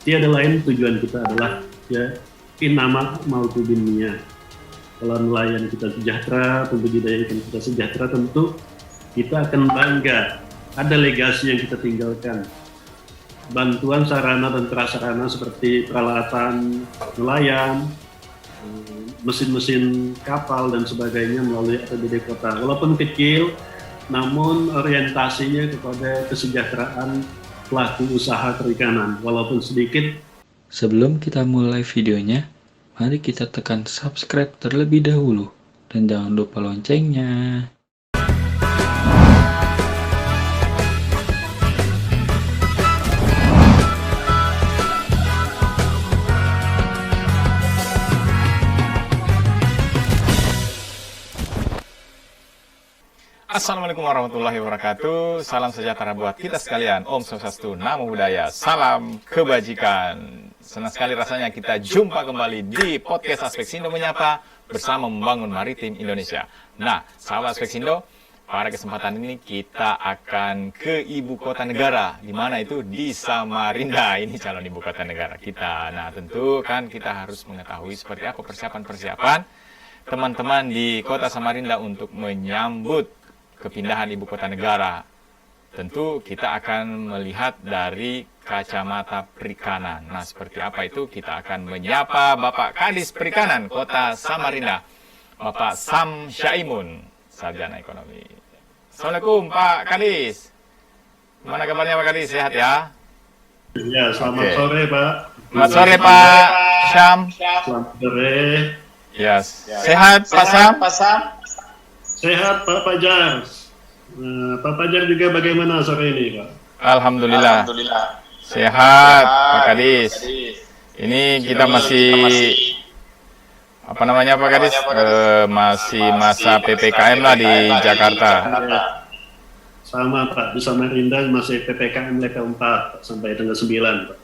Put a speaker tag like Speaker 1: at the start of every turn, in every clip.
Speaker 1: tiada lain tujuan kita adalah ya in nama maupun dunia. Kalau nelayan kita sejahtera, pembudidaya ikan kita sejahtera, tentu kita akan bangga. Ada legasi yang kita tinggalkan. Bantuan sarana dan prasarana seperti peralatan nelayan, mesin-mesin kapal dan sebagainya melalui APBD kota. Walaupun kecil, namun orientasinya kepada kesejahteraan pelaku usaha perikanan, walaupun sedikit.
Speaker 2: Sebelum kita mulai videonya, mari kita tekan subscribe terlebih dahulu. Dan jangan lupa loncengnya.
Speaker 3: Assalamualaikum warahmatullahi wabarakatuh. Salam sejahtera buat kita sekalian. Om Swastiastu, Namo Buddhaya, salam kebajikan. Senang sekali rasanya kita jumpa kembali di podcast Aspek Sindo Menyapa bersama Membangun Maritim Indonesia. Nah, sahabat Aspek Sindo, pada kesempatan ini kita akan ke ibu kota negara, di mana itu di Samarinda. Ini calon ibu kota negara kita. Nah, tentu kan kita harus mengetahui seperti apa persiapan-persiapan teman-teman di kota Samarinda untuk menyambut kepindahan ibu kota negara. Tentu kita akan melihat dari kacamata perikanan. Nah, seperti apa itu? Kita akan menyapa Bapak Kadis Perikanan Kota Samarinda, Bapak Sam Syaimun, Sarjana Ekonomi. Assalamualaikum Pak Kadis. Gimana kabarnya Pak Kadis? Sehat ya?
Speaker 1: Ya, selamat sore Pak.
Speaker 3: Selamat sore Pak Syam.
Speaker 1: Selamat sore.
Speaker 3: Yes. Sehat Pak Sam?
Speaker 1: Sehat Pak Fajar. Pak Fajar juga bagaimana sore ini Pak?
Speaker 3: Alhamdulillah. Sehat Pak Kadis. Ini kita masih apa namanya Pak Kadis? Masih masa PPKM lah di Jakarta.
Speaker 1: Sama Pak, di Samarinda masih PPKM level 4 sampai tanggal 9 Pak.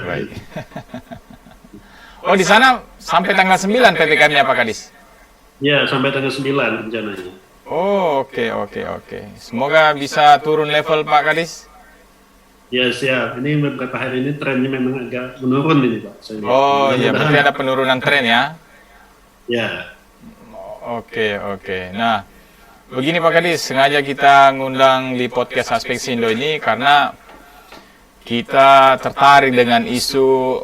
Speaker 3: Baik. Oh, di sana sampai tanggal 9 PPKM-nya Pak Kadis?
Speaker 1: Ya, sampai tanggal 9 rencananya.
Speaker 3: Oh, oke. Semoga bisa turun level Pak Kadis.
Speaker 1: Ya, siap. Ini beberapa hari ini trennya memang agak menurun ini Pak.
Speaker 3: Oh iya, berarti ada penurunan tren ya?
Speaker 1: Ya.
Speaker 3: Oke. Nah, begini Pak Kadis, sengaja kita ngundang di podcast Aspek Sindo ini karena kita tertarik dengan isu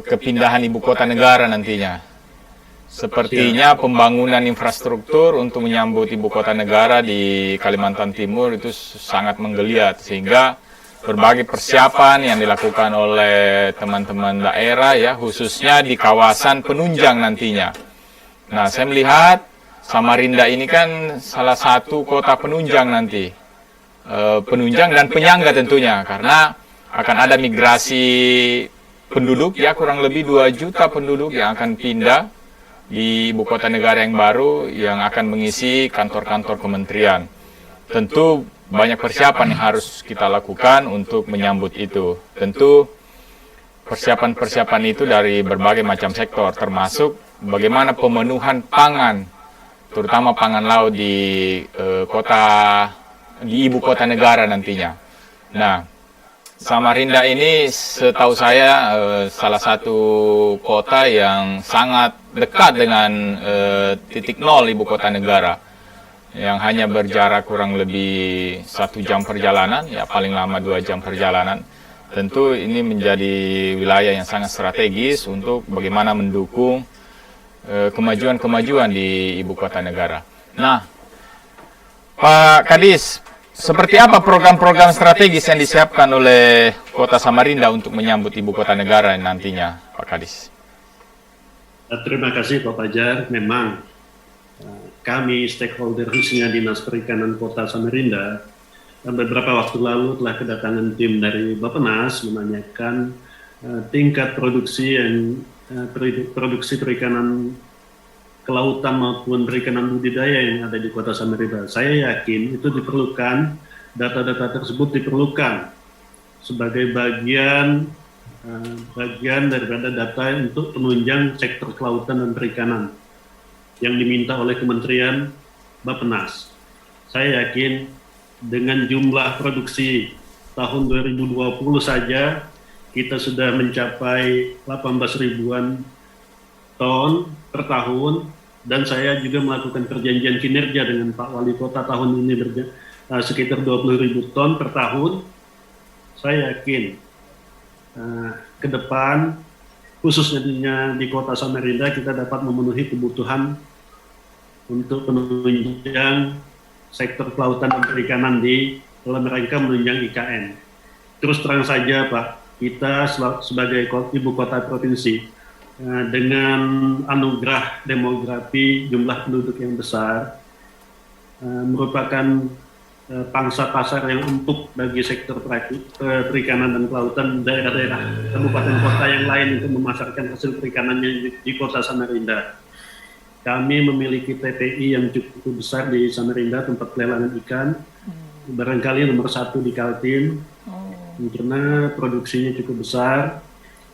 Speaker 3: kepindahan ibu kota negara nantinya. Sepertinya pembangunan infrastruktur untuk menyambut ibu kota negara di Kalimantan Timur itu sangat menggeliat, sehingga berbagai persiapan yang dilakukan oleh teman-teman daerah ya, khususnya di kawasan penunjang nantinya. Nah, saya melihat Samarinda ini kan salah satu kota penunjang nanti, penunjang dan penyangga tentunya, karena akan ada migrasi penduduk ya, kurang lebih 2 juta penduduk yang akan pindah di ibu kota negara yang baru yang akan mengisi kantor-kantor kementerian. Tentu banyak persiapan yang harus kita lakukan untuk menyambut itu. Tentu persiapan-persiapan itu dari berbagai macam sektor, termasuk bagaimana pemenuhan pangan, terutama pangan laut di ibu kota negara nantinya. Nah, Samarinda ini setahu saya salah satu kota yang sangat dekat dengan titik nol ibu kota negara, yang hanya berjarak kurang lebih 1 jam perjalanan, ya paling lama 2 jam perjalanan. Tentu ini menjadi wilayah yang sangat strategis untuk bagaimana mendukung kemajuan-kemajuan di ibu kota negara. Nah, Pak Kadis, seperti apa program-program strategis yang disiapkan oleh Kota Samarinda untuk menyambut ibu kota negara nantinya, Pak Kadis?
Speaker 1: Terima kasih Pak Fajar. Memang kami stakeholder khususnya Dinas Perikanan Kota Samarinda beberapa waktu lalu telah kedatangan tim dari Bappenas menanyakan tingkat produksi perikanan kelautan maupun perikanan budidaya yang ada di Kota Samarinda. Saya yakin itu diperlukan, data-data tersebut diperlukan sebagai bagian daripada data untuk penunjang sektor kelautan dan perikanan yang diminta oleh Kementerian Bappenas. Saya yakin dengan jumlah produksi tahun 2020 saja kita sudah mencapai 18 ribuan ton per tahun, dan saya juga melakukan perjanjian kinerja dengan Pak Wali Kota tahun ini sekitar 20.000 ton per tahun. Saya yakin ke depan, khususnya di Kota Samarinda, kita dapat memenuhi kebutuhan untuk penunjang sektor kelautan dan perikanan dalam rangka menunjang IKN. Terus terang saja Pak, kita sebagai ibu kota provinsi dengan anugerah demografi jumlah penduduk yang besar merupakan pangsa pasar yang empuk bagi sektor perikanan dan kelautan daerah-daerah kabupaten kota yang lain untuk memasarkan hasil perikanannya di Kota Samarinda. Kami memiliki TPI yang cukup besar di Samarinda, tempat pelelangan ikan, barangkali nomor 1 di Kaltim, karena produksinya cukup besar.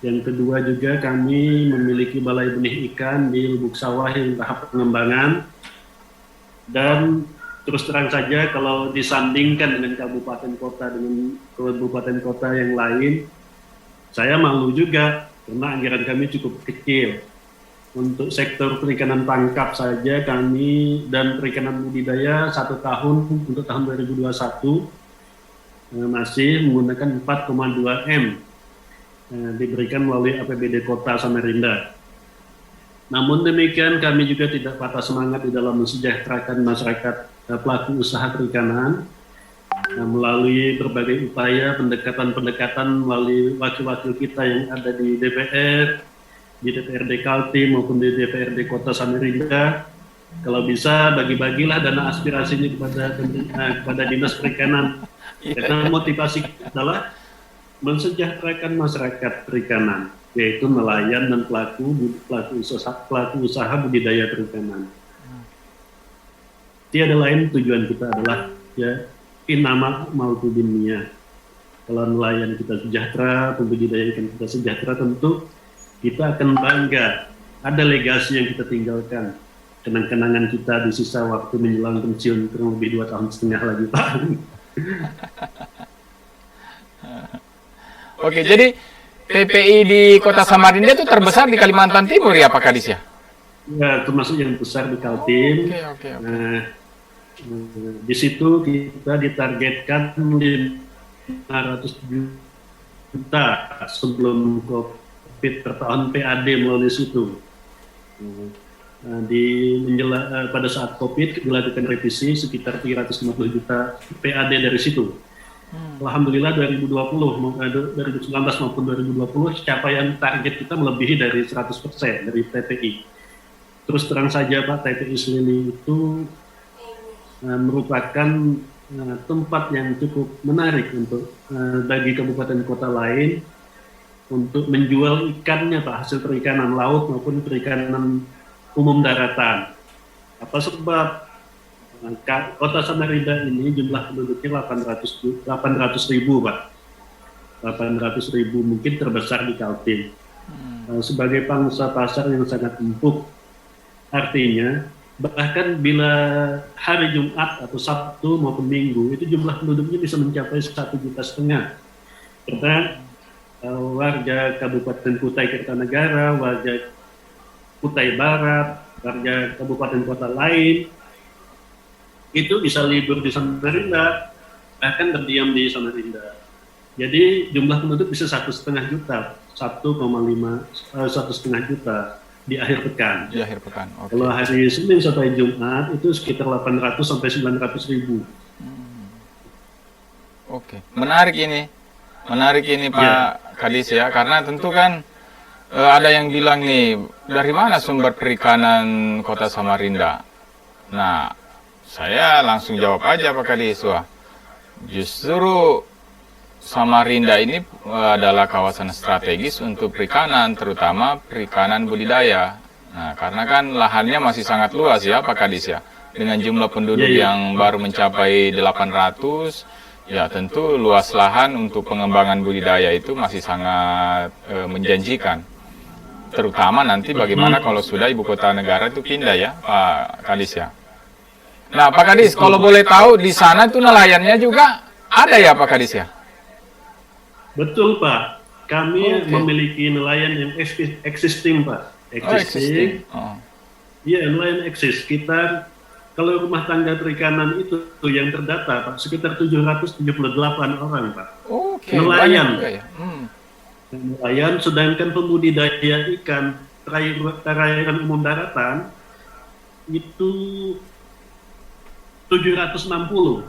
Speaker 1: Yang kedua juga kami memiliki balai benih ikan di Lubuk Sawah yang tahap pengembangan. Dan terus terang saja kalau disandingkan dengan kabupaten kota yang lain, saya malu juga karena anggaran kami cukup kecil. Untuk sektor perikanan tangkap saja kami dan perikanan budidaya 1 tahun untuk tahun 2021 masih menggunakan 4,2 M diberikan melalui APBD Kota Samarinda. Namun demikian kami juga tidak patah semangat di dalam mensejahterakan masyarakat pelaku usaha perikanan melalui berbagai upaya pendekatan melalui wakil-wakil kita yang ada di DPR, di DPRD Kaltim maupun di DPRD Kota Samarinda. Kalau bisa bagi-bagilah dana aspirasinya kepada Dinas Perikanan, karena motivasi adalah mensejahterakan masyarakat perikanan, yaitu nelayan dan pelaku usaha budidaya perikanan. Tiada lain tujuan kita adalah inama mautu dunia. Kalau nelayan kita sejahtera, pembudidaya ikan kita sejahtera, tentu kita akan bangga. Ada legasi yang kita tinggalkan, kenang-kenangan kita di sisa waktu menjelang pensiun kurang lebih 2,5 tahun lagi Pak.
Speaker 3: Oke, jadi TPI di Kota Samarinda itu terbesar di Kalimantan Timur ya Pak Kadis ya?
Speaker 1: Ya, termasuk yang besar di Kaltim.
Speaker 3: Oke.
Speaker 1: Di situ kita ditargetkan 500 juta sebelum COVID per tahun PAD melalui situ. Pada saat COVID dilakukan revisi sekitar 350 juta PAD dari situ. Alhamdulillah 2019 maupun 2020 capaian target kita melebihi dari 100% dari TPI. Terus terang saja Pak, TPI Selili itu merupakan tempat yang cukup menarik untuk bagi kabupaten kota lain untuk menjual ikannya Pak, hasil perikanan laut maupun perikanan umum daratan. Apa sebab? Kota Samarinda ini jumlah penduduknya 800 ribu Pak. 800 ribu, mungkin terbesar di Kaltim. Sebagai pangsa pasar yang sangat empuk, artinya bahkan bila hari Jumat atau Sabtu maupun Minggu itu jumlah penduduknya bisa mencapai 1,5 juta. Karena warga Kabupaten Kutai Kertanegara, warga Kutai Barat, warga kabupaten kota lain itu bisa libur di Samarinda, bahkan berdiam di Samarinda. Jadi jumlah penduduk bisa 1,5 juta, 1,5 juta di akhir pekan.
Speaker 3: Di akhir pekan. Okay.
Speaker 1: Kalau hari Senin sampai Jumat itu sekitar 800 sampai 900 ribu.
Speaker 3: Oke, menarik ini Pak Kadis ya, karena tentu kan ada yang bilang nih, dari mana sumber perikanan Kota Samarinda? Nah, saya langsung jawab aja Pak Kadis. Wah, justru Samarinda ini adalah kawasan strategis untuk perikanan, terutama perikanan budidaya. Nah, karena kan lahannya masih sangat luas ya Pak Kadis ya. Dengan jumlah penduduk yang baru mencapai 800, ya tentu luas lahan untuk pengembangan budidaya itu masih sangat menjanjikan. Terutama nanti bagaimana kalau sudah ibu kota negara itu pindah ya Pak Kadis ya. Nah Pak Kadis, kalau boleh tahu di sana itu nelayannya juga ada ya Pak Kadis ya?
Speaker 1: Betul Pak. Kami
Speaker 3: Oke.
Speaker 1: memiliki nelayan yang existing, Pak.
Speaker 3: Existing. Oh.
Speaker 1: Iya, nelayan eksis. Kita kalau rumah tangga perikanan itu yang terdata, Pak, sekitar 778 orang, Pak.
Speaker 3: Oke,
Speaker 1: Nelayan.
Speaker 3: banyak juga ya.
Speaker 1: Nelayan, sedangkan pembudidaya ikan perairan umum daratan itu 760.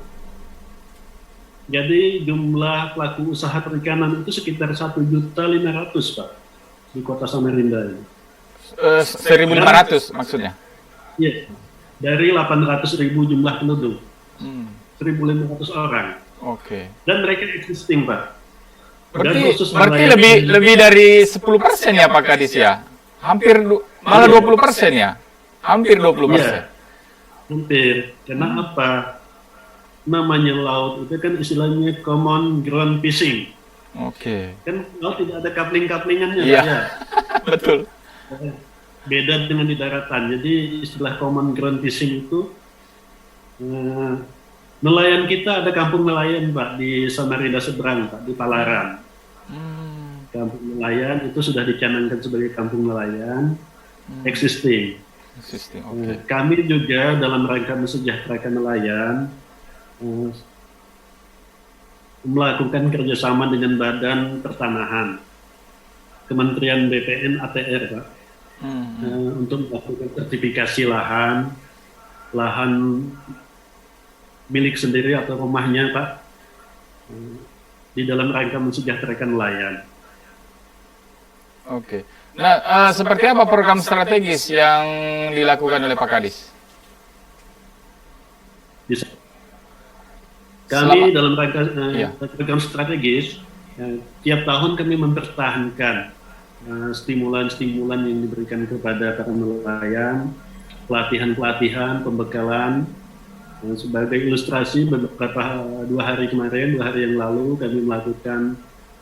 Speaker 1: Jadi jumlah pelaku usaha perikanan itu sekitar 1.500.000, Pak, di kota Samarinda ini.
Speaker 3: 1.500 maksudnya.
Speaker 1: Iya, dari 800.000 jumlah penduduk,
Speaker 3: Hmm.
Speaker 1: 1.500 orang.
Speaker 3: Oke.
Speaker 1: Dan mereka existing, Pak. Dan
Speaker 3: Berarti
Speaker 1: khusus
Speaker 3: berarti
Speaker 1: nelayan-
Speaker 3: lebih dari 10% ya Pak Kadis ya? Hampir malah 20% ya? Hampir 20%.
Speaker 1: Iya, hampir. Karena apa? Namanya laut itu kan istilahnya common ground fishing.
Speaker 3: Oke.
Speaker 1: Kan laut tidak ada kapling-kaplingannya,
Speaker 3: Iya.
Speaker 1: Pak, ya.
Speaker 3: Betul.
Speaker 1: Beda dengan di daratan. Jadi istilah common ground fishing itu nelayan kita ada kampung nelayan, Pak, di Samarinda seberang, Pak, di Palaran. Kampung nelayan itu sudah dicanangkan sebagai kampung nelayan existing.
Speaker 3: Existing. Oke.
Speaker 1: Kami juga dalam rangka mensejahterakan nelayan melakukan kerjasama dengan Badan Pertanahan, Kementerian BPN ATR, Pak, untuk melakukan sertifikasi lahan milik sendiri atau rumahnya, Pak, di dalam rangka mensejahterakan nelayan.
Speaker 3: Oke. Nah, seperti apa program strategis yang dilakukan oleh Pak Kadis?
Speaker 1: Kami dalam rangka
Speaker 3: Iya.
Speaker 1: program strategis, tiap tahun kami mempertahankan stimulan-stimulan yang diberikan kepada para nelayan, pelatihan-pelatihan, pembekalan. Sebagai ilustrasi, beberapa 2 hari yang lalu kami melakukan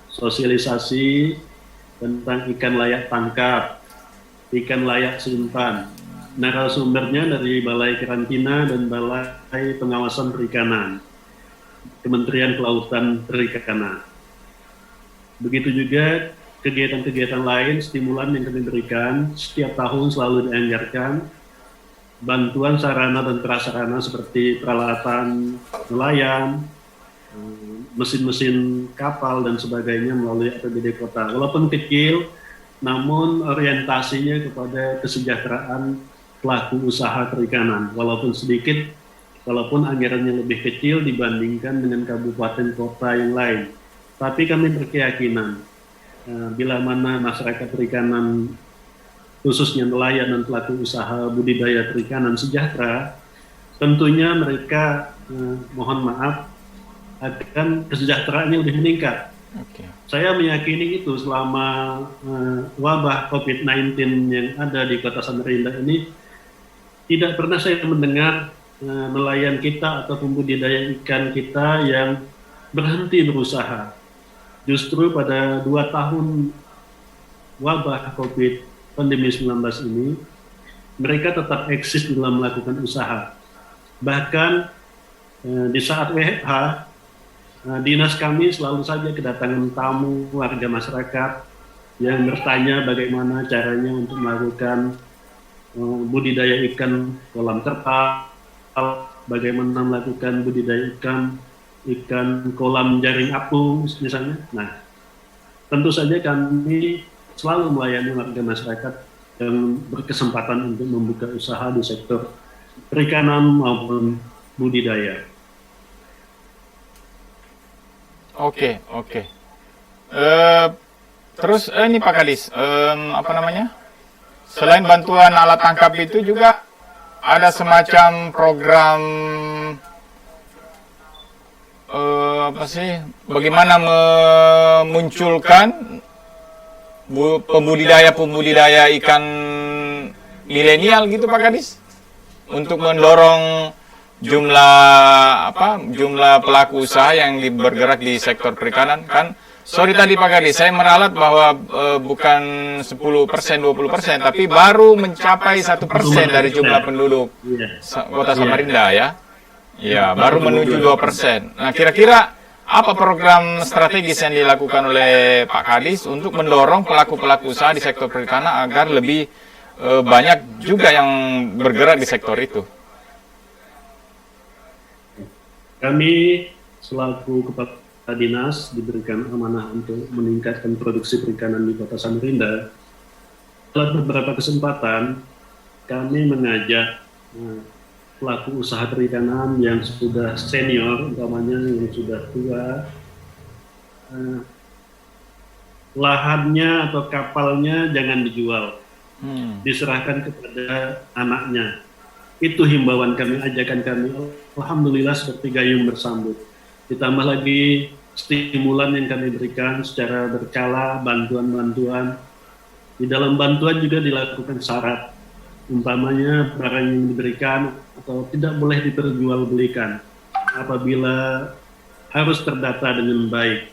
Speaker 1: sosialisasi tentang ikan layak tangkap, ikan layak simpan. Narasumbernya dari Balai Karantina dan Balai Pengawasan Perikanan, Kementerian Kelautan Perikanan. Begitu juga kegiatan-kegiatan lain, stimulan yang kami berikan setiap tahun selalu dianggarkan bantuan sarana dan prasarana seperti peralatan nelayan, mesin-mesin kapal dan sebagainya melalui APBD kota. Walaupun kecil, namun orientasinya kepada kesejahteraan pelaku usaha perikanan. Walaupun sedikit, walaupun anggarannya lebih kecil dibandingkan dengan kabupaten kota yang lain. Tapi kami berkeyakinan, bila mana masyarakat perikanan, khususnya nelayan dan pelaku usaha budidaya perikanan sejahtera, tentunya mereka, mohon maaf, akan kesejahteraannya lebih meningkat.
Speaker 3: Oke.
Speaker 1: Saya meyakini itu selama wabah COVID-19 yang ada di kota Samarinda ini, tidak pernah saya mendengar nelayan kita atau pembudidaya ikan kita yang berhenti berusaha. Justru pada 2 tahun wabah COVID pandemi 19 ini, mereka tetap eksis dalam melakukan usaha. Bahkan di saat WFH, dinas kami selalu saja kedatangan tamu warga masyarakat yang bertanya bagaimana caranya untuk melakukan budidaya ikan kolam terpal, bagaimana melakukan budidaya ikan kolam jaring apung misalnya. Nah, tentu saja kami selalu melayani warga masyarakat yang berkesempatan untuk membuka usaha di sektor perikanan maupun budidaya.
Speaker 3: Oke. Terus ini Pak Kadis, apa namanya? Selain bantuan alat tangkap itu juga ada semacam program apa sih? Bagaimana memunculkan pembudidaya ikan milenial gitu Pak Kadis, untuk mendorong jumlah pelaku usaha yang bergerak di sektor perikanan. Kan sorry tadi Pak Kadis, saya meralat bahwa bukan 10%, 20%, tapi baru mencapai 1% dari jumlah penduduk kota Samarinda ya. Ya, baru menuju 2%. Nah, kira-kira apa program strategis yang dilakukan oleh Pak Kadis untuk mendorong pelaku-pelaku usaha di sektor perikanan agar lebih banyak juga yang bergerak di sektor itu?
Speaker 1: Kami selaku Kepala Dinas diberikan amanah untuk meningkatkan produksi perikanan di Kota Samarinda. Dalam beberapa kesempatan, kami mengajak pelaku usaha perikanan yang sudah senior, umpamanya yang sudah tua, lahannya atau kapalnya jangan dijual, diserahkan kepada anaknya. Itu himbauan kami, ajakan kami. Alhamdulillah seperti gayung bersambut. Ditambah lagi stimulan yang kami berikan secara berkala, bantuan-bantuan. Di dalam bantuan juga dilakukan syarat, umpamanya barang yang diberikan atau tidak boleh diperjualbelikan apabila harus terdata dengan baik.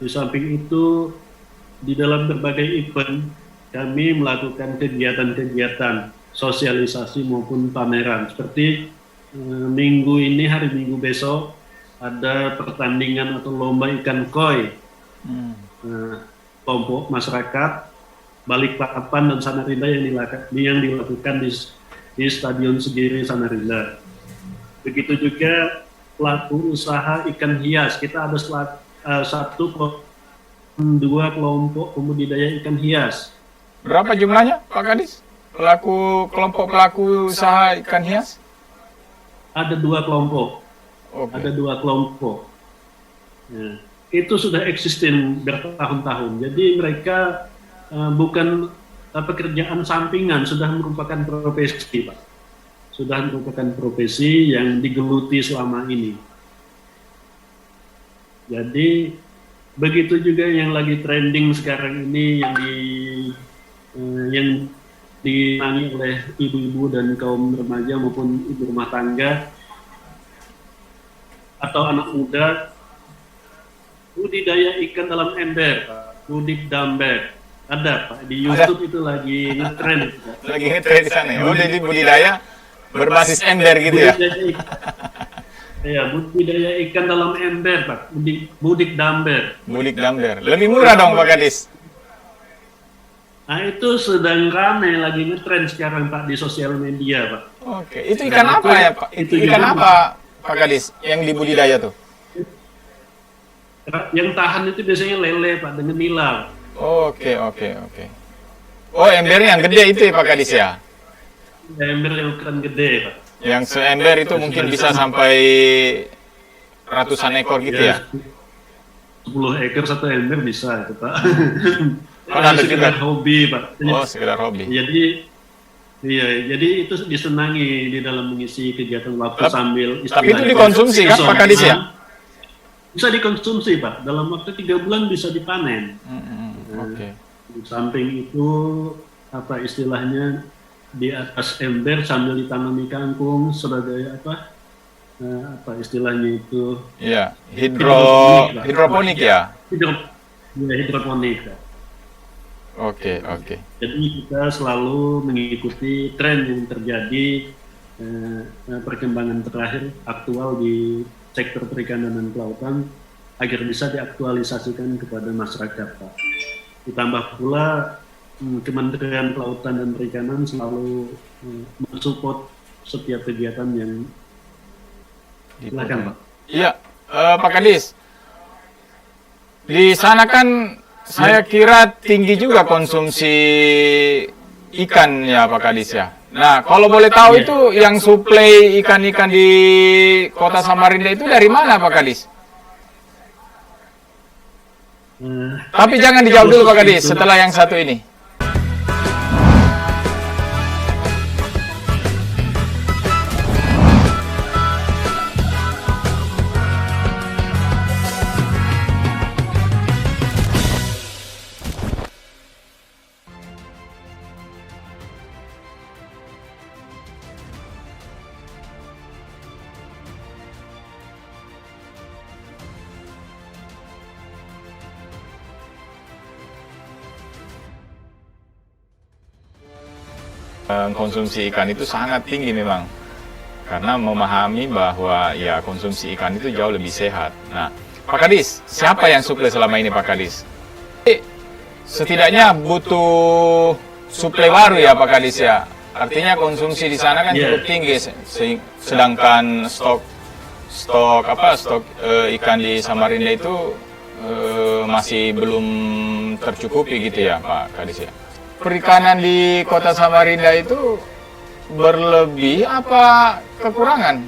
Speaker 1: Di samping itu, di dalam berbagai event kami melakukan kegiatan-kegiatan sosialisasi maupun pameran. Seperti minggu ini, hari Minggu besok ada pertandingan atau lomba ikan koi, kelompok masyarakat Balikpapan dan Samarinda yang dilakukan di Stadion Segiri Samarinda. Begitu juga pelaku usaha ikan hias. Kita ada dua kelompok pembudidaya ikan hias.
Speaker 3: Berapa jumlahnya, Pak Kadis? Kelompok pelaku usaha ikan hias?
Speaker 1: Ada dua kelompok.
Speaker 3: Okay.
Speaker 1: Ada dua kelompok. Ya, itu sudah existing bertahun-tahun. Jadi mereka bukan pekerjaan sampingan, sudah merupakan profesi, Pak. Sudah merupakan profesi yang digeluti selama ini. Jadi begitu juga yang lagi trending sekarang ini yang dimangi oleh ibu-ibu dan kaum remaja maupun ibu rumah tangga atau anak muda, budidaya ikan dalam ember, Pak. Budik damber. Ada, Pak, di YouTube itu lagi ngetren.
Speaker 3: Lagi ngetren di sana ya? Oh, jadi budidaya berbasis ember gitu ya?
Speaker 1: Iya, budidaya ikan dalam ember, Pak. Budik damber.
Speaker 3: Budik damber. Lebih murah dong, Pak Kadis?
Speaker 1: Nah, itu sedang ramai lagi ngetren sekarang, Pak, di sosial media, Pak.
Speaker 3: Oke, itu ikan apa ya, Pak? Itu ikan apa, Pak Kadis, yang dibudidaya tuh?
Speaker 1: Yang tahan itu biasanya lele, Pak, dengan nila.
Speaker 3: Oke. Oh, embernya yang gede itu ya, Pak Kadis ya?
Speaker 1: Ember yang ukuran gede, Pak.
Speaker 3: Yang seember itu mungkin bisa sampai ratusan ekor gitu ya?
Speaker 1: 10 ekor satu ember bisa itu, Pak.
Speaker 3: Oh, ada
Speaker 1: sekedar
Speaker 3: juga.
Speaker 1: hobi, Pak.
Speaker 3: Oh, sekedar hobi.
Speaker 1: Jadi itu disenangi di dalam mengisi kegiatan waktu sambil
Speaker 3: Tapi itu dikonsumsi kan, Pak Kadis ya?
Speaker 1: Bisa dikonsumsi, Pak. Dalam waktu 3 bulan bisa dipanen.
Speaker 3: Oke.
Speaker 1: Di samping itu apa istilahnya di atas ember sambil ditanami kangkung sebagai apa istilahnya itu?
Speaker 3: Iya, hidroponik ya.
Speaker 1: Hidroponik. Pak.
Speaker 3: Oke.
Speaker 1: Jadi kita selalu mengikuti tren yang terjadi, perkembangan terakhir aktual di sektor perikanan dan kelautan agar bisa diaktualisasikan kepada masyarakat, Pak. Ditambah pula Kementerian Kelautan dan Perikanan selalu mensupport setiap kegiatan yang silakan, Pak.
Speaker 3: Iya, Pak Kadis. Di sana kan saya kira tinggi juga konsumsi ikan ya, Pak Kadis ya. Nah, kalau boleh tahu itu yang suplai ikan-ikan di Kota Samarinda itu dari mana, Pak Kadis? Tapi jangan dijawab dulu, Pak Kadis, setelah yang satu ini. Konsumsi ikan itu sangat tinggi memang, karena memahami bahwa ya konsumsi ikan itu jauh lebih sehat. Nah, Pak Kadis, siapa yang suplai selama ini Pak Kadis? Setidaknya butuh suplai baru ya Pak Kadis ya. Artinya konsumsi di sana kan cukup tinggi, sedangkan stok ikan di Samarinda itu masih belum tercukupi gitu ya Pak Kadis ya. Perikanan di kota Samarinda itu berlebih apa kekurangan?